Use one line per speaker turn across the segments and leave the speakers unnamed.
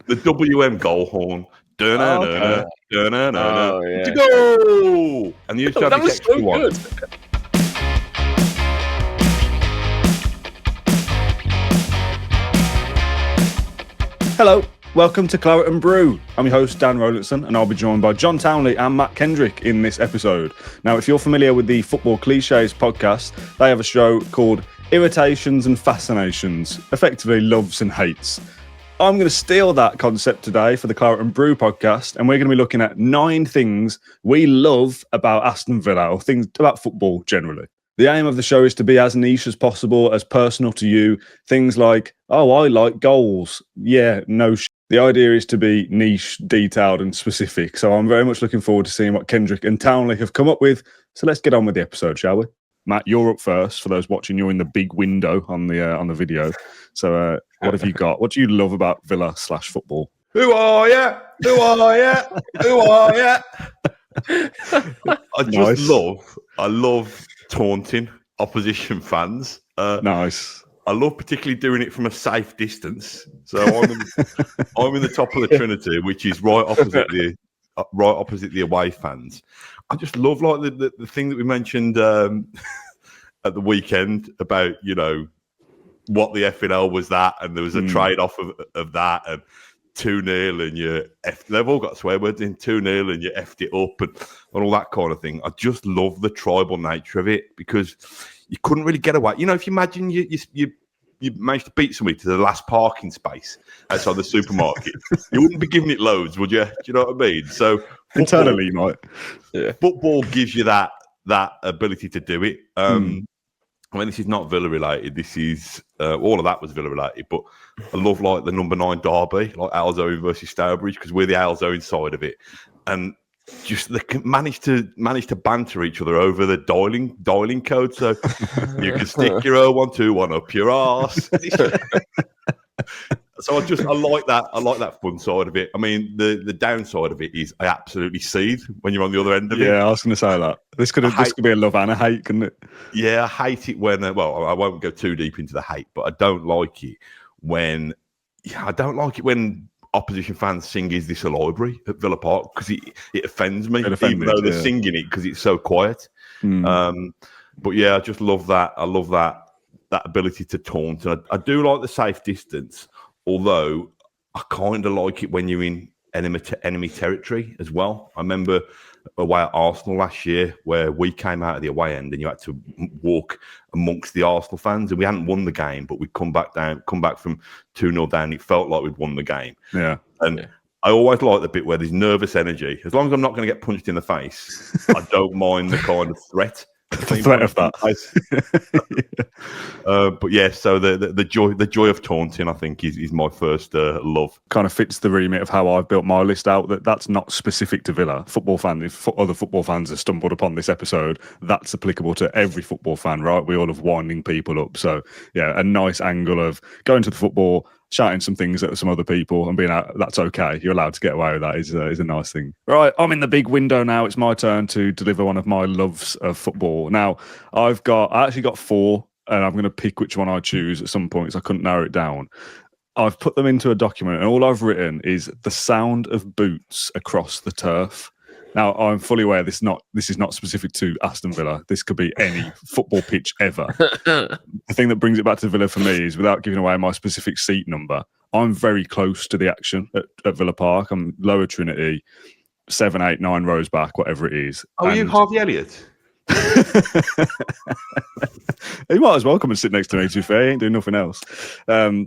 The WM goal horn.
Okay.
To go! And you used to have
That was
this extra
so
one.
good.
Hello, welcome to Claret Brew. I'm your host, Dan Rolinson, and I'll be joined by John Townley and Mat Kendrick in this episode. Now, if you're familiar with the Football Cliches podcast, they have a show called Irritations and Fascinations, effectively loves and hates. I'm going to steal that concept today for the Claret Brew podcast, and we're going to be looking at 9 things we love about Aston Villa, or things about football generally. The aim of the show is to be as niche as possible, as personal to you. Things like, oh, I like goals. Yeah, no shit. The idea is to be niche, detailed and specific. So I'm very much looking forward to seeing what Kendrick and Townley have come up with. So let's get on with the episode, shall we? Matt, you're up first. For those watching, you're in the big window on the video. So what have you got? What do you love about Villa/football?
Who are you? Who are you? Who are you? I love taunting opposition fans.
Nice.
I love particularly doing it from a safe distance. So I'm in the top of the Trinity, which is right opposite the away fans. I just love like the thing that we mentioned at the weekend about, you know, what the FNL was that, and there was a trade-off of that, and 2-0 and they've all got swear words in 2-0 and you effed it up and all that kind of thing. I just love the tribal nature of it because you couldn't really get away. You know, if you imagine you managed to beat somebody to the last parking space outside the supermarket, you wouldn't be giving it loads, would you? Do you know what I mean? So
internally, you might.
Yeah. Football gives you that ability to do it. I mean, this is not Villa related. This is all of that was Villa related, but I love like the number 9 derby, like Alzone versus Stourbridge, because we're the Alzone side of it, and just they can manage to banter each other over the dialing code. So you can stick your 0121 up your arse. So I like that. I like that fun side of it. I mean, the downside of it is I absolutely seethe when you're on the other end of it.
Yeah, I was going to say that. This could be a love and a hate, couldn't it?
Yeah, I hate it when. Well, I won't go too deep into the hate, but I don't like it when opposition fans sing "Is This a Library" at Villa Park, because it offends me, even though they're singing it because it's so quiet. But yeah, I just love that. I love that ability to taunt, and I do like the safe distance. Although I kind of like it when you're in enemy territory as well. I remember away at Arsenal last year where we came out of the away end and you had to walk amongst the Arsenal fans, and we hadn't won the game, but we'd come back from 2-0 down. It felt like we'd won the game. Yeah. I always like the bit where there's nervous energy. As long as I'm not going to get punched in the face, I don't mind the kind of threat.
The threat of that.
But yeah, so the joy of taunting, I think, is my first love.
Kind of fits the remit of how I've built my list out. That's not specific to Villa football fan. If other football fans have stumbled upon this episode, that's applicable to every football fan, right? We all love winding people up. So yeah, a nice angle of going to the football, shouting some things at some other people and being like, that's okay, you're allowed to get away with that, is a nice thing. Right, I'm in the big window now. It's my turn to deliver one of my loves of football. Now, I actually got 4, and I'm going to pick which one I choose at some point because I couldn't narrow it down. I've put them into a document, and all I've written is the sound of boots across the turf. Now, I'm fully aware this is not specific to Aston Villa. This could be any football pitch ever. The thing that brings it back to Villa for me is, without giving away my specific seat number, I'm very close to the action at Villa Park. I'm lower Trinity, 7, 8, 9 rows back, whatever it is.
Oh, you Harvey Elliott?
He might as well come and sit next to me, to be fair. He ain't doing nothing else. But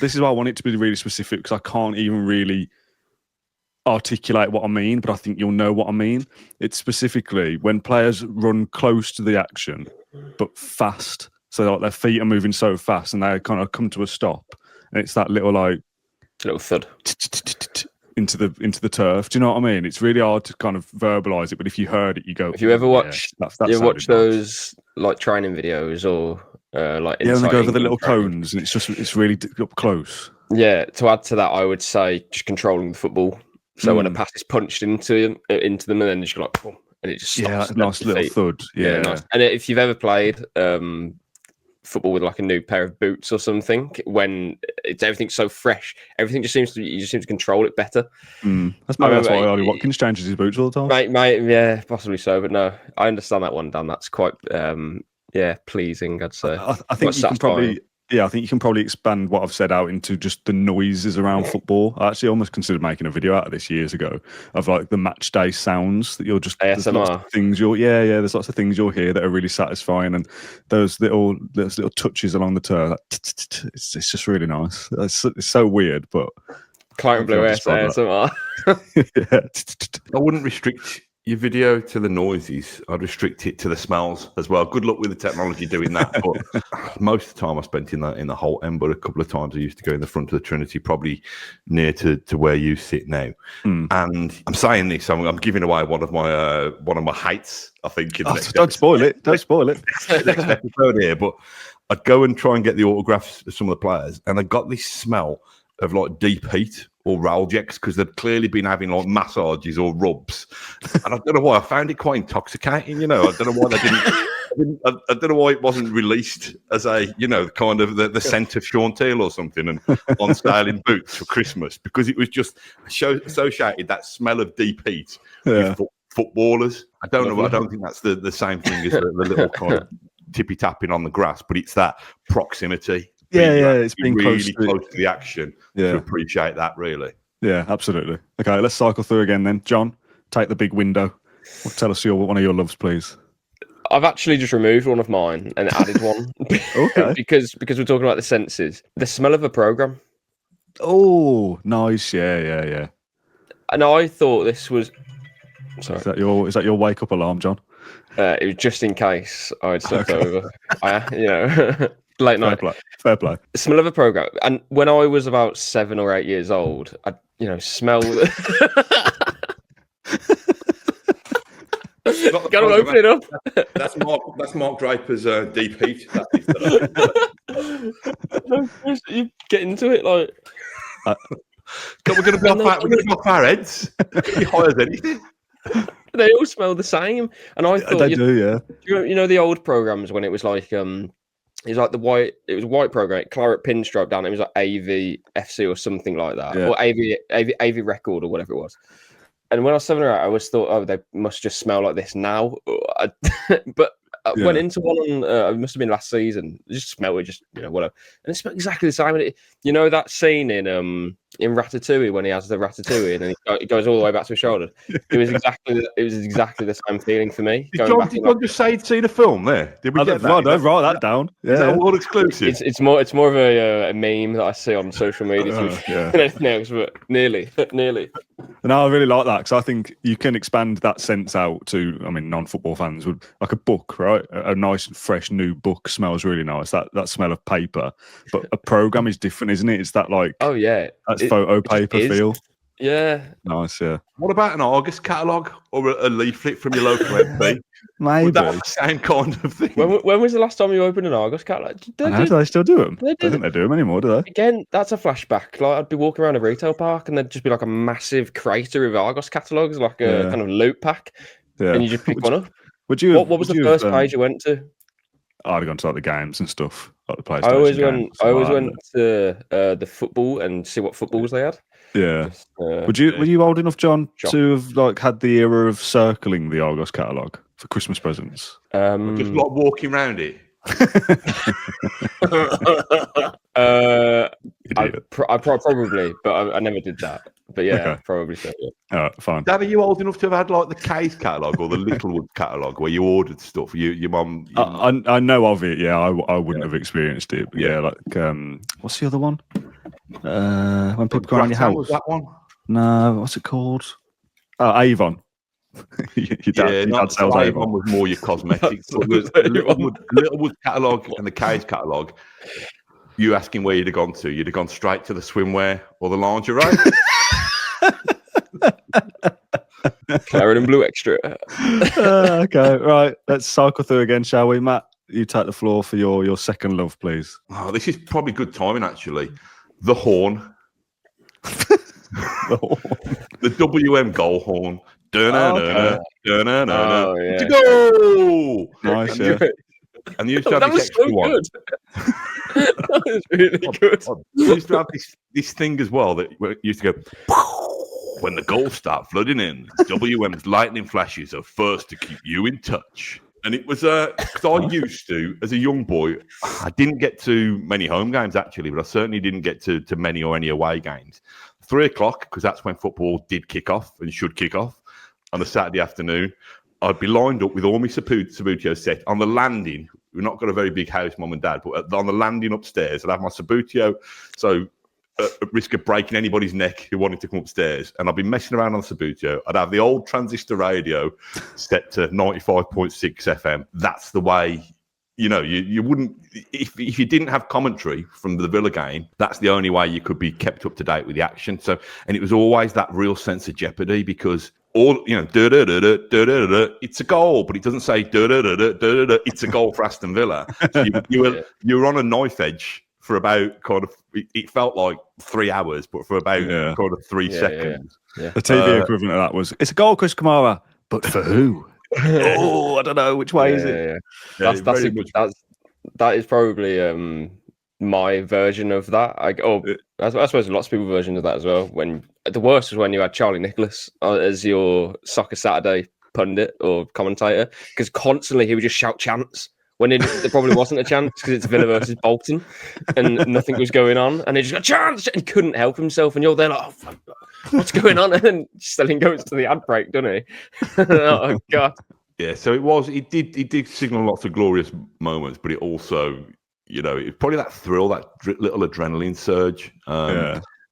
this is why I want it to be really specific, because I can't even really articulate what I mean, but I think you'll know what I mean. It's specifically when players run close to the action but fast, so like their feet are moving so fast and they kind of come to a stop, and it's that little
thud
into the turf. Do you know what I mean? It's really hard to kind of verbalize it, but if you heard it, you go.
If you ever watch, those like training videos or like
and they go over the little cones, and it's really up close.
Yeah. To add to that, I would say just controlling the football. So when a pass is punched into them, and then just go like, boom, and it just stops.
Nice little thud. Yeah,
nice. And if you've ever played football with like a new pair of boots or something when everything's so fresh. Everything just seems to control it better.
That's why Ollie Watkins changes his boots all the time.
Mate, yeah, possibly so, but no, I understand that one, Dan. That's quite pleasing, I'd say.
I think you can probably. Yeah, I think you can probably expand what I've said out into just the noises around football. I actually almost considered making a video out of this years ago of like the match day sounds that you'll just
ASMR.
There's lots of things there's lots of things you'll hear that are really satisfying, and those little touches along the turn. It's just really nice. It's so weird, but
Claret Brew ASMR.
I wouldn't restrict your video to the noises. I'd restrict it to the smells as well. Good luck with the technology doing that. But most of the time I spent in the Holt End, but a couple of times I used to go in the front of the Trinity, probably near to where you sit now. And I'm saying this, I'm giving away one of my hates, I think.
Don't spoil it. Don't spoil it.
Next episode here, but I'd go and try and get the autographs of some of the players, and I got this smell of like deep heat or Raljecks because they'd clearly been having like massages or rubs, and I don't know why I found it quite intoxicating. I don't know why they didn't. I don't know why it wasn't released as a kind of the scent of Sean Teal or something and on sale in Boots for Christmas, because it was just associated that smell of deep heat with footballers. I don't know. I don't think that's the same thing as the little kind of tippy tapping on the grass, but it's that proximity.
It's being
really close to the action to appreciate that, really.
Yeah, absolutely. Okay, let's cycle through again then. John, take the big window. Tell us one of your loves, please.
I've actually just removed one of mine and added one.
Okay.
because we're talking about the senses. The smell of a program.
Oh, nice. Yeah.
And I thought this was. Sorry.
Is that your wake up alarm, John?
It was just in case I'd slept over. Late night.
Fair play.
The smell of a program. And when I was about 7 or 8 years old, I smell. Gotta open it up.
That's Mark Draper's deep heat.
You get into it like.
We're going to block our heads. You high as anything.
They all smell the same, and I thought
they do. Yeah.
You know the old programs when it was like it was like it was a white program, Claret pinstripe down. It was like AV FC or something like that, or AV record or whatever it was. And when I was 7 or 8, I always thought, oh, they must just smell like this now. But I went into one on, it must have been last season. It just smelled, whatever. And it smelled exactly the same. And that scene in Ratatouille when he has the ratatouille and then he goes all the way back to his shoulder. It was exactly the same feeling for me.
Did John just say he'd seen a film there? Did we get that?
Don't write that down.
Is that all exclusive?
It's more of a meme that I see on social media than anything else, but nearly.
No, I really like that because I think you can expand that sense out to, non-football fans would like a book, right? A nice, fresh, new book smells really nice. That smell of paper, but a program is different, isn't it? It's that like that's photo paper feel.
Yeah,
nice. Yeah.
What about an Argus catalogue or a leaflet from your local MP?
Maybe
would that be the same kind of thing.
When was the last time you opened an Argus catalogue?
Do they still do them? I don't think they do them anymore, do they?
Again, that's a flashback. Like I'd be walking around a retail park and there'd just be like a massive crater of Argus catalogues, like a kind of loot pack, and you just pick one up.
Would you?
What was the first page you went to?
I'd have gone to like the games and stuff, like the PlayStation.
I always went to the football and see what footballs they had.
Yeah. Were you old enough, John, to have like had the era of circling the Argos catalogue for Christmas presents?
Just like walking around it.
I probably, but I never did that. But yeah, probably so. Yeah.
All right, fine.
Dad, are you old enough to have had like the Case catalogue or the Littlewood catalogue where you ordered stuff? Your mum.
I know of it. Yeah, I wouldn't have experienced it. But yeah, like what's the other one? When people go around your house.
Was that one?
No, what's it called? Avon. your dad sells Avon.
Was more your cosmetics. Littlewood catalogue and the Case catalogue. You asking where you'd have gone to? You'd have gone straight to the swimwear or the lingerie.
Claret and Blue extra.
Okay, right. Let's cycle through again, shall we, Matt? You take the floor for your second love, please.
Oh, this is probably good timing, actually. The horn. The WM goal horn. To go.
Nice, yeah.
And you used to have
That
this
was
extra
so
one.
good. That was really good.
You used to have this thing as well that used to go, when the goals start flooding in, WM's lightning flashes are first to keep you in touch. And it was because I used to, as a young boy, I didn't get to many home games actually, but I certainly didn't get to many or any away games. 3:00, because that's when football did kick off and should kick off on a Saturday afternoon. I'd be lined up with all my Sabutio set on the landing. We've not got a very big house, Mum and Dad, but on the landing upstairs, I'd have my Sabutio. So at risk of breaking anybody's neck who wanted to come upstairs, and I'd be messing around on Sabutio. I'd have the old transistor radio set to 95.6 FM. That's the way, you wouldn't, if you didn't have commentary from the Villa game, that's the only way you could be kept up to date with the action. So, and it was always that real sense of jeopardy because it's a goal, but it doesn't say it's a goal for Aston Villa. So you were on a knife edge for about it felt like 3 hours, but for about 3 seconds.
Yeah. The TV equivalent of that was, it's a goal, Chris Kamara, but for who? I don't know. Which way is it?
That is probably my version of that. I suppose lots of people's version of that as well. When the worst was when you had Charlie Nicholas as your Soccer Saturday pundit or commentator, because constantly he would just shout chants when there probably wasn't a chance because it's Villa versus Bolton and nothing was going on, and he just got chance and he couldn't help himself, and you're there like, oh, fuck, what's going on? And then Stelling goes to the ad break, doesn't he? Oh God.
Yeah, so it did signal lots of glorious moments, but it also, it was probably that thrill, that little adrenaline surge.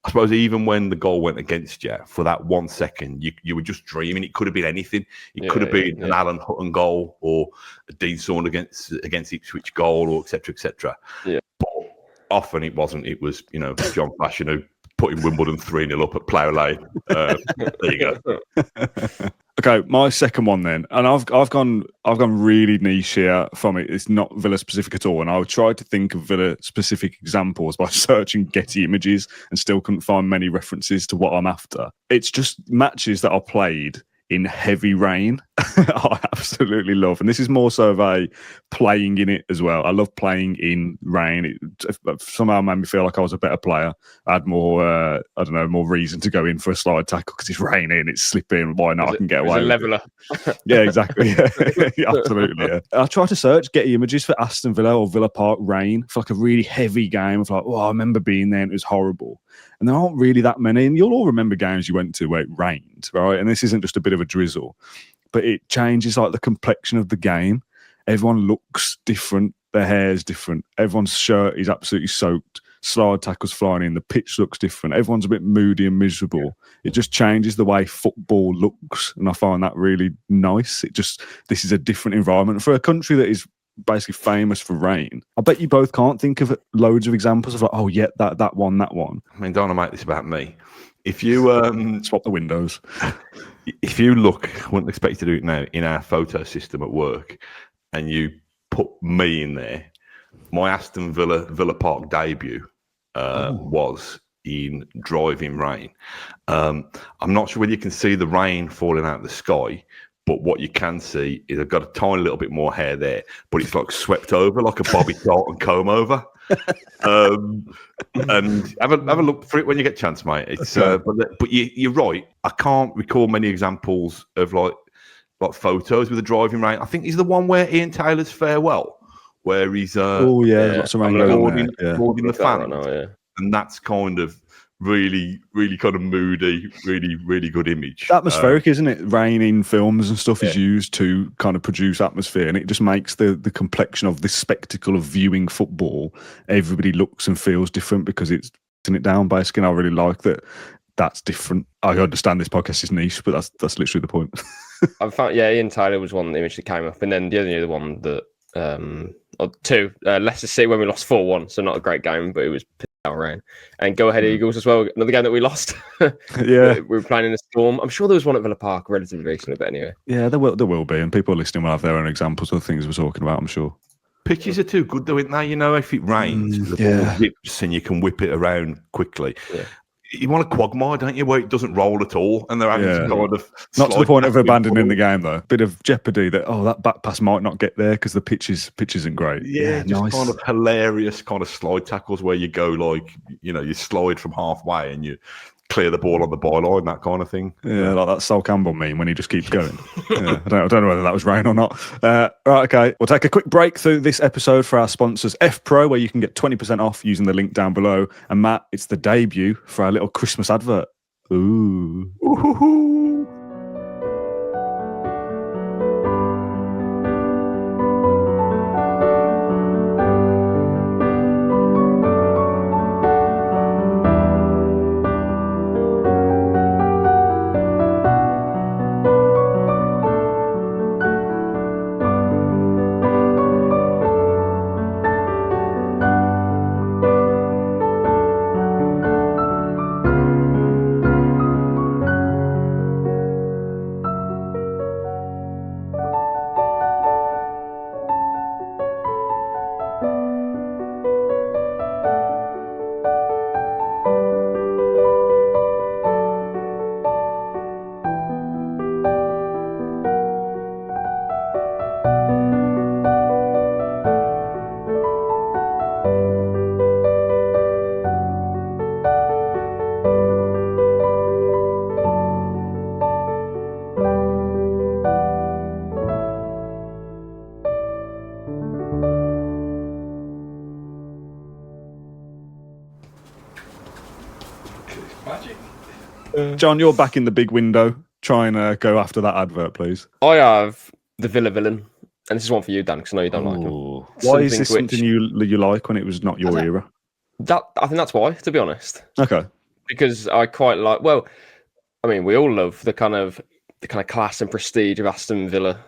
I suppose even when the goal went against you for that 1 second, you were just dreaming. It could have been anything. It could have been an Alan Hutton goal or a Dean Saund against Ipswich goal, or etc.
Yeah.
But often it wasn't. It was John Fashion who putting Wimbledon 3-0 up at Plough Lane. There you go.
Okay, my second one then, and I've gone really niche here from it. It's not Villa specific at all, and I tried to think of Villa specific examples by searching Getty images and still couldn't find many references to what I'm after. It's just matches that are played in heavy rain. I absolutely love, and this is more so of a playing in it as well. I love playing in rain. It somehow made me feel like I was a better player. I had more, more reason to go in for a slide tackle because it's raining, it's slipping. Why not? I can get away.
It's a leveler.
Yeah, exactly. Yeah. Absolutely. Yeah. I tried to search Getty images for Aston Villa or Villa Park rain for like a really heavy game. Of like, I remember being there and it was horrible. And there aren't really that many. And you'll all remember games you went to where it rained, right? And this isn't just a bit of a drizzle, but it changes like the complexion of the game. Everyone looks different. Their hair's different. Everyone's shirt is absolutely soaked. Slide tackles flying in. The pitch looks different. Everyone's a bit moody and miserable. Yeah. It just changes the way football looks. And I find that really nice. This is a different environment for a country that is basically famous for rain. I bet you both can't think of loads of examples of like, oh yeah, that one. I
mean, don't want to make this about me. If you
swap the windows,
if you look, I wouldn't expect you to do it now, in our photo system at work, and you put me in there, my Aston Villa Park debut was in driving rain. I'm not sure whether you can see the rain falling out of the sky, but what you can see is I've got a tiny little bit more hair there, but it's like swept over like a Bobby Charlton comb over. And have a look for it when you get a chance, mate. It's but you're right. I can't recall many examples of like photos with the driving rain. I think he's the one where Ian Taylor's farewell, where he's
lots of rain
boarding the fans, and that's kind of really, really kind of moody, really, really good image.
Atmospheric, isn't it? Rain in films and stuff is used to kind of produce atmosphere, and it just makes the complexion of this spectacle of viewing football. Everybody looks and feels different because it's in it down. Basically, and I really like that. That's different. I understand this podcast is niche, but that's literally the point.
I found Ian Taylor was one image that came up, and then the other one that or two, Leicester City when we lost 4-1, so not a great game, but it was rain. And Go Ahead Eagles as well, another game that we lost.
Yeah,
we were playing in a storm. I'm sure there was one at Villa Park relatively recently, but anyway.
Yeah, there will be, and people listening will have their own examples of the things we're talking about, I'm sure.
Pitches are too good though, isn't they? If it rains, the ball zips and you can whip it around quickly. Yeah. You want a quagmire, don't you, where it doesn't roll at all, and they're having to kind of
not to the point of abandoning the
ball.
game though. Bit of jeopardy that that back pass might not get there because the pitch isn't great.
Yeah, just
nice.
kind of hilarious kind of slide tackles where you go like you slide from halfway and you clear the ball on the byline, that kind of thing.
Yeah, like that Sol Campbell meme when he just keeps going. I don't know whether that was rain or not. Right, okay. We'll take a quick break through this episode for our sponsors, F Pro, where you can get 20% off using the link down below. And Matt, it's the debut for our little Christmas advert. Ooh.
Ooh.
John, you're back in the big window. Try and go after that advert, please.
I have the Villa villain, and this is one for you, Dan, because I know you don't like him.
Why is this something you like when it was not your era?
I think that's why, to be honest.
Okay.
Because I quite like. Well, I mean, we all love the kind of class and prestige of Aston Villa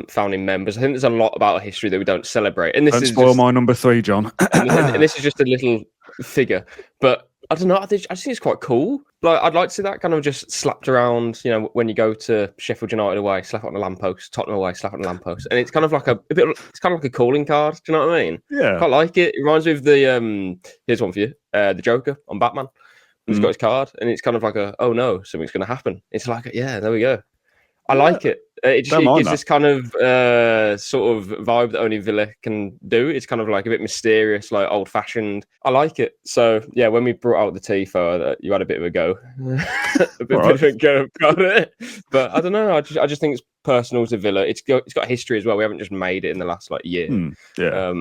founding members. I think there's a lot about a history that we don't celebrate, and this
don't
is
spoil my number 3, John.
and this is just a little figure, but I don't know. I just think it's quite cool. Like, I'd like to see that kind of just slapped around. When you go to Sheffield United away, slap it on a lamppost. Tottenham away, slap it on a lamppost, and it's kind of like a bit. It's kind of like a calling card. Do you know what I mean?
Yeah,
quite like it. It reminds me of the Here's one for you. The Joker on Batman. He's got his card, and it's kind of like oh no, something's going to happen. It's like yeah, there we go. I like it. It gives this kind of sort of vibe that only Villa can do. It's kind of like a bit mysterious, like old-fashioned. I like it. So yeah, when we brought out the Tifo, you had a bit of a go, a bit of a go about it. But I don't know. I just think it's personal to Villa. It's got history as well. We haven't just made it in the last year.
Yeah.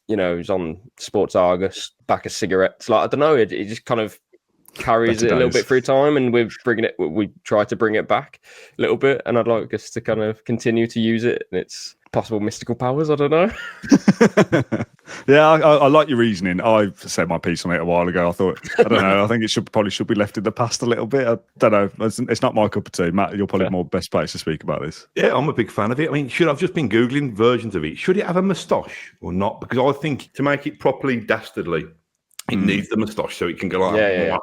It's on Sports Argus, back of cigarettes. Like I don't know. It just kind of carries it a little bit through time, and we try to bring it back a little bit, and I'd like us to kind of continue to use it and its possible mystical powers. I don't know.
Yeah, I like your reasoning. I said my piece on it a while ago. I don't know. I think it should be left in the past a little bit. I don't know. It's not my cup of tea. Matt, you're probably more best place to speak about this.
Yeah, I'm a big fan of it. I mean, I've just been Googling versions of it. Should it have a moustache or not? Because I think to make it properly dastardly, it needs the moustache so it can go like
yeah.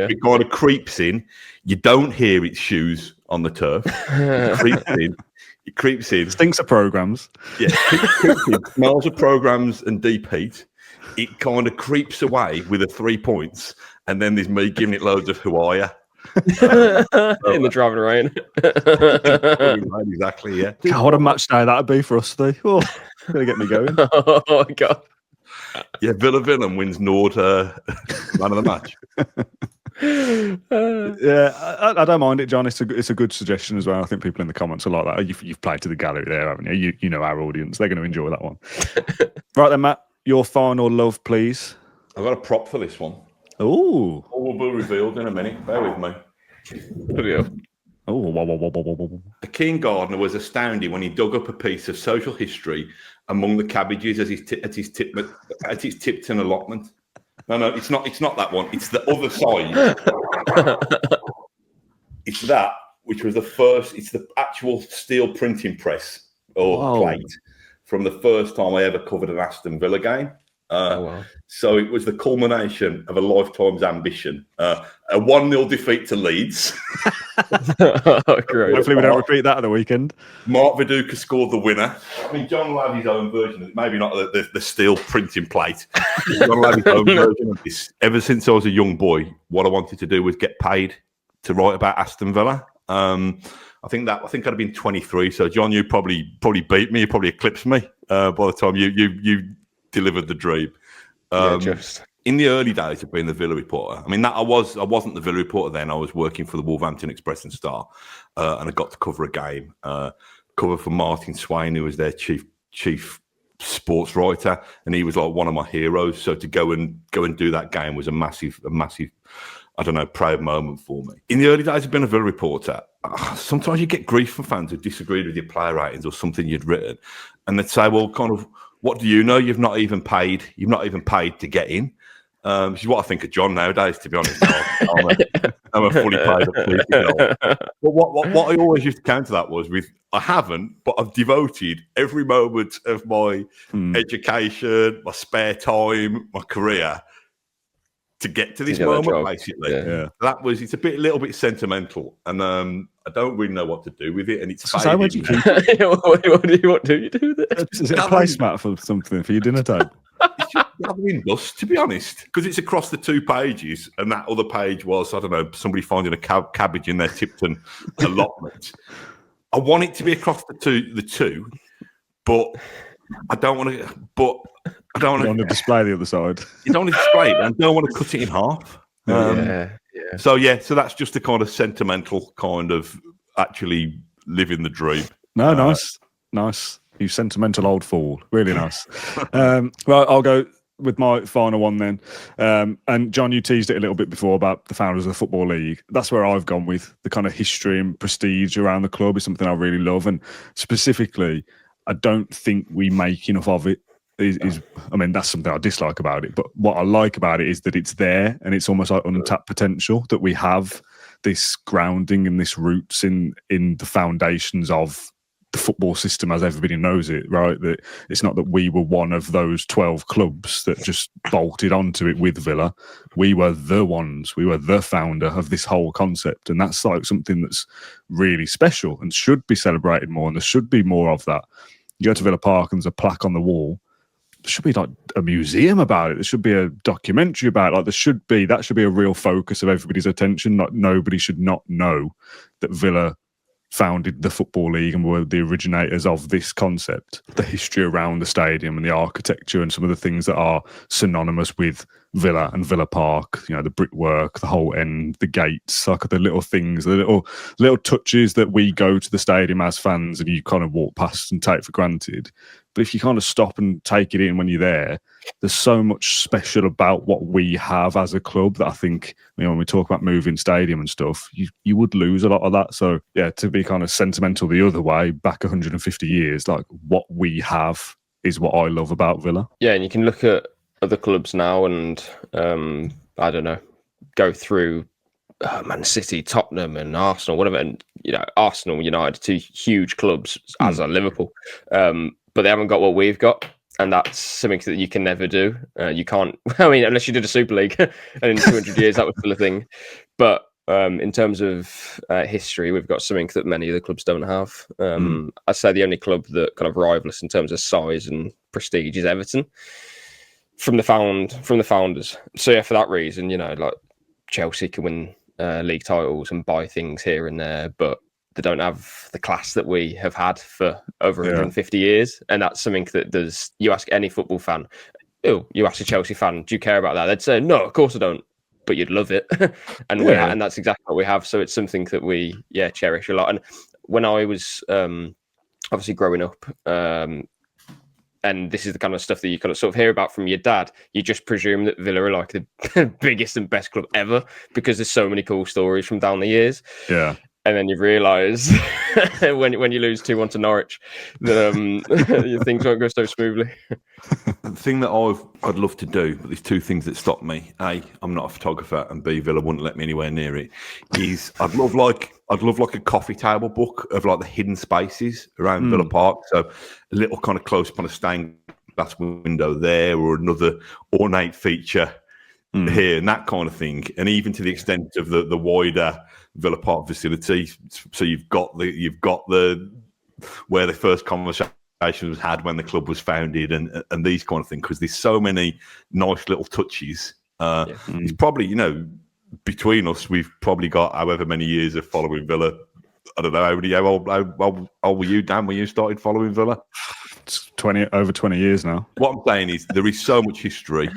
It kind of creeps in. You don't hear its shoes on the turf. It creeps in.
Stinks of programs.
Yeah, creeps in. Smells of programs and deep heat. It kind of creeps away with 3 points, and then there's me giving it loads of who are you?
In the driving rain.
Exactly, yeah.
God, what a match day that'd be for us today. Oh, gonna get me going.
Oh my God.
Yeah, Villa villain wins Nord man of the match.
Yeah, I don't mind it, John. It's a good suggestion as well. I think people in the comments are like that. You've played to the gallery there, haven't you? You know our audience. They're going to enjoy that one. Right then, Matt, your final love, please.
I've got a prop for this one.
Ooh.
All will be revealed in a minute. Bear with me. A keen gardener was astounded when he dug up a piece of social history among the cabbages at his Tipton allotment. No, it's not that one. It's the other side. It's that which was the first. It's the actual steel printing press or plate from the first time I ever covered an Aston Villa game.
wow.
So it was the culmination of a lifetime's ambition. A 1-0 defeat to Leeds.
Great.
Hopefully we don't repeat that at the weekend.
Mark Viduka scored the winner. I mean, John will have his own version of it. Maybe not the steel printing plate. John will have his own version of this. Ever since I was a young boy, what I wanted to do was get paid to write about Aston Villa. I think I'd have been 23. So John, you probably beat me. You probably eclipsed me by the time you delivered the dream. In the early days of being the Villa reporter, I mean, I wasn't the Villa reporter then. I was working for the Wolverhampton Express and Star, and I got to cover a game, cover for Martin Swain, who was their chief sports writer, and he was like one of my heroes. So to go and do that game was a massive, I don't know, proud moment for me. In the early days of being a Villa reporter, sometimes you get grief from fans who disagreed with your player ratings or something you'd written, and they'd say, "Well, kind of, what do you know? You've not even paid to get in." Which is what I think of John nowadays, to be honest. I'm a fully paid up police girl. But what I always used to counter that was with, I haven't, but I've devoted every moment of my education, my spare time, my career to get to this moment, basically.
Yeah.
It's a little bit sentimental, and I don't really know what to do with it. And it's
so where do you keep it?
What do you do with it?
Is it a placemat for something for your dinner table?
It's just gathering dust, to be honest, because it's across the 2 pages, and that other page was, I don't know, somebody finding a cabbage in their Tipton allotment. I want it to be across the two, but I don't want to
display the other side.
You don't want to display it, and I don't want to cut it in half. So that's just a kind of sentimental kind of actually living the dream.
No, nice. You sentimental old fool. Really nice. Well, I'll go with my final one then. And John, you teased it a little bit before about the founders of the Football League. That's where I've gone with the kind of history and prestige around the club is something I really love. And specifically, I don't think we make enough of it. I mean, that's something I dislike about it. But what I like about it is that it's there, and it's almost like untapped potential, that we have this grounding and this roots in the foundations of the football system as everybody knows it, right? That it's not that we were one of those 12 clubs that just bolted onto it with Villa. We were the ones. We were the founder of this whole concept, and that's like something that's really special and should be celebrated more. And there should be more of that. You go to Villa Park and there's a plaque on the wall. There should be like a museum about it. There should be a documentary about it. Like that should be a real focus of everybody's attention. Like nobody should not know that Villa founded the Football League and were the originators of this concept. The history around the stadium and the architecture and some of the things that are synonymous with Villa and Villa Park, you know, the brickwork, the whole end, the gates, like the little things, the little touches that we go to the stadium as fans and you kind of walk past and take for granted. But if you kind of stop and take it in when you're there, there's so much special about what we have as a club that I think, you know, when we talk about moving stadium and stuff, you would lose a lot of that. So yeah, to be kind of sentimental the other way, back 150 years, like what we have is what I love about Villa. Yeah,
and you can look at other clubs now and I don't know, go through Man City, Tottenham and Arsenal, whatever. And, you know, Arsenal, United, 2 huge clubs, as are Liverpool. But they haven't got what we've got. And that's something that you can never do. You can't, I mean, unless you did a Super League and in 200 years, that was still a thing. But in terms of history, we've got something that many of the clubs don't have. I'd say the only club that kind of rival us in terms of size and prestige is Everton from the founders. So yeah, for that reason, you know, like Chelsea can win league titles and buy things here and there, but they don't have the class that we have had for over 150 years. And that's something that you ask any football fan, you ask a Chelsea fan, do you care about that? They'd say, no, of course I don't, but you'd love it. And and that's exactly what we have. So it's something that we, cherish a lot. And when I was obviously growing up, and this is the kind of stuff that you kind of sort of hear about from your dad, you just presume that Villa are like the biggest and best club ever because there's so many cool stories from down the years. Yeah. And then you realise when you lose 2-1 to Norwich that things won't go so smoothly.
The thing that I'd love to do, but there's 2 things that stop me. A, I'm not a photographer, and B, Villa wouldn't let me anywhere near it. Is I'd love like a coffee table book of like the hidden spaces around Villa Park. So a little kind of close upon a stained glass window there, or another ornate feature here, and that kind of thing. And even to the extent of the wider Villa Park facility. So you've got the where the first conversation was had when the club was founded, and these kind of things, because there's so many nice little touches. It's probably, between us, we've probably got however many years of following Villa. I don't know how old were you, Dan, when you started following Villa?
It's over 20 years now.
What I'm saying is there is so much history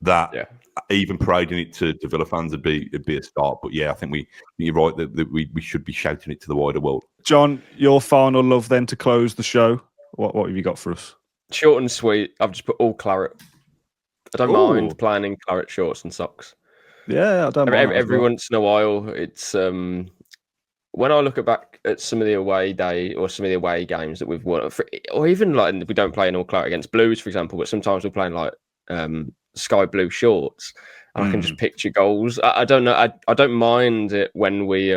that even parading it to Villa fans would be a start. But yeah, I think you're right that we should be shouting it to the wider world.
John, your final love then to close the show. What have you got for us?
Short and sweet. I've just put all claret. I don't mind playing in claret shorts and socks.
Yeah, I don't mind.
Every once in a while, it's when I look back at some of the away day or some of the away games that we've won, or even like we don't play in all claret against Blues, for example, but sometimes we're playing like sky blue shorts. I can just picture goals. I don't know. I don't mind it when we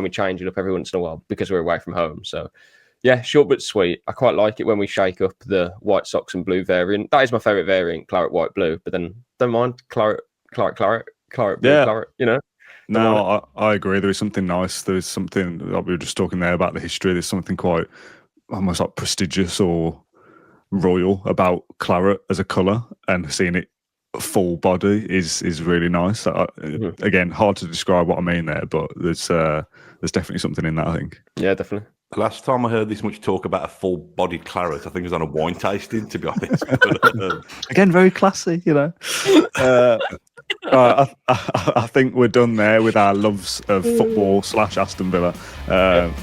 change it up every once in a while because we're away from home. So yeah, short but sweet. I quite like it when we shake up the white socks and blue variant. That is my favourite variant, claret, white, blue. But then don't mind claret, blue, claret.
No, I agree. There is something nice. There is something, like we were just talking there about the history. There's something quite almost like prestigious or royal about claret as a colour, and seeing it full body is really nice. Again, hard to describe what I mean there, but there's definitely something in that, I think.
Yeah, definitely.
The last time I heard this much talk about a full-bodied claret, I think it was on a wine tasting, to be honest.
Again, very classy, I think we're done there with our loves of football / Aston Villa.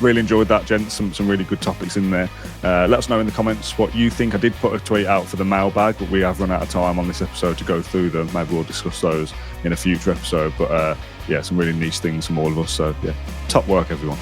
Really enjoyed that, gents. Some really good topics in there. Let us know in the comments what you think. I did put a tweet out for the mailbag, but we have run out of time on this episode to go through them. Maybe we'll discuss those in a future episode. But some really niche things from all of us. So yeah, top work, everyone.